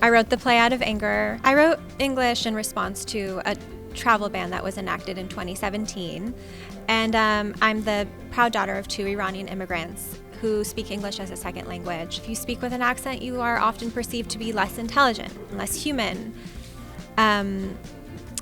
I wrote the play out of anger. I wrote English in response to a travel ban that was enacted in 2017. And I'm the proud daughter of 2 Iranian immigrants who speak English as a second language. If you speak with an accent, you are often perceived to be less intelligent, less human,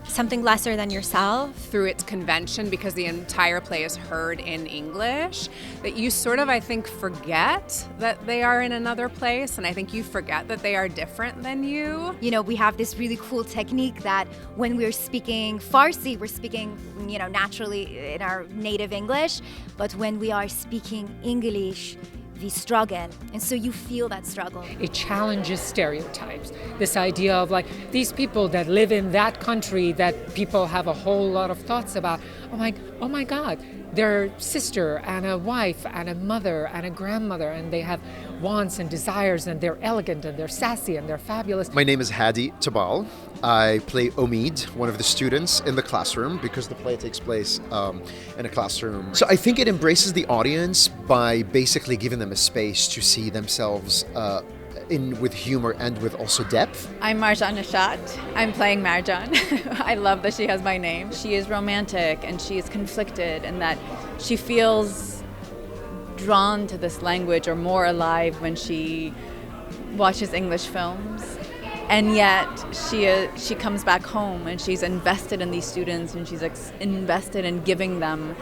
something lesser than yourself. Through its convention, because the entire play is heard in English, that you sort of, I think, forget that they are in another place, and I think you forget that they are different than you. You know, we have this really cool technique that when we're speaking Farsi, we're speaking, naturally in our native English, but when we are speaking English, we struggle, and so you feel that struggle. It challenges stereotypes. This idea of like these people that live in that country that people have a whole lot of thoughts about. Oh my God, they're a sister and a wife and a mother and a grandmother, and they have wants and desires, and they're elegant and they're sassy and they're fabulous. My name is Hadi Tabal. I play Omid, one of the students in the classroom, because the play takes place in a classroom. So I think it embraces the audience by basically giving them a space to see themselves in with humor and with also depth. I'm Marjan Nishat. I'm playing Marjan. I love that she has my name. She is romantic and she is conflicted, and that she feels drawn to this language or more alive when she watches English films. And yet she comes back home and she's invested in these students, and she's invested in giving them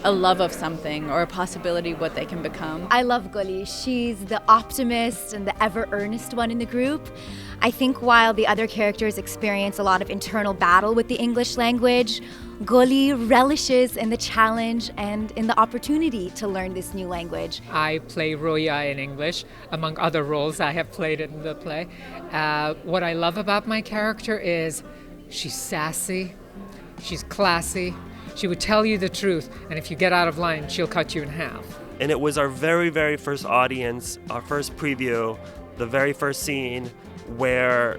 a love of something or a possibility of what they can become. I love Gully. She's the optimist and the ever earnest one in the group. I think while the other characters experience a lot of internal battle with the English language, Gully relishes in the challenge and in the opportunity to learn this new language. I play Roya in English, among other roles I have played in the play. What I love about my character is she's sassy, she's classy, she would tell you the truth, and if you get out of line, she'll cut you in half. And it was our very, very first audience, our first preview, the very first scene, where,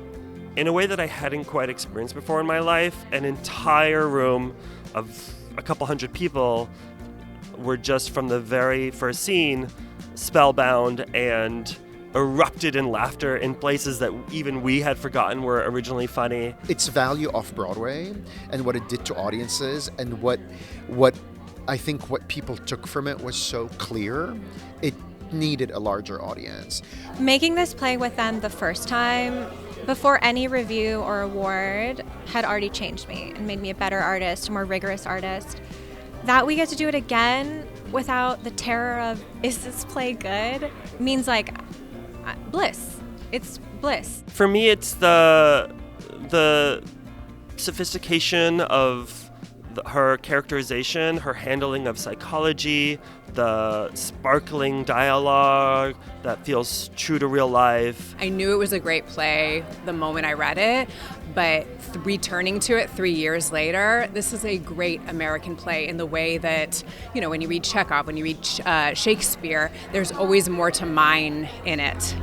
in a way that I hadn't quite experienced before in my life, an entire room of a couple hundred people were just from the very first scene spellbound and erupted in laughter in places that even we had forgotten were originally funny. Its value off Broadway and what it did to audiences, and what I think what people took from it was so clear. It needed a larger audience. Making this play with them the first time, before any review or award, had already changed me and made me a better artist, a more rigorous artist. That we get to do it again without the terror of, is this play good? Means like bliss. It's bliss. For me, it's the sophistication of her characterization, her handling of psychology, the sparkling dialogue that feels true to real life. I knew it was a great play the moment I read it, but returning to it 3 years later, this is a great American play in the way that, when you read Chekhov, when you read Shakespeare, there's always more to mine in it.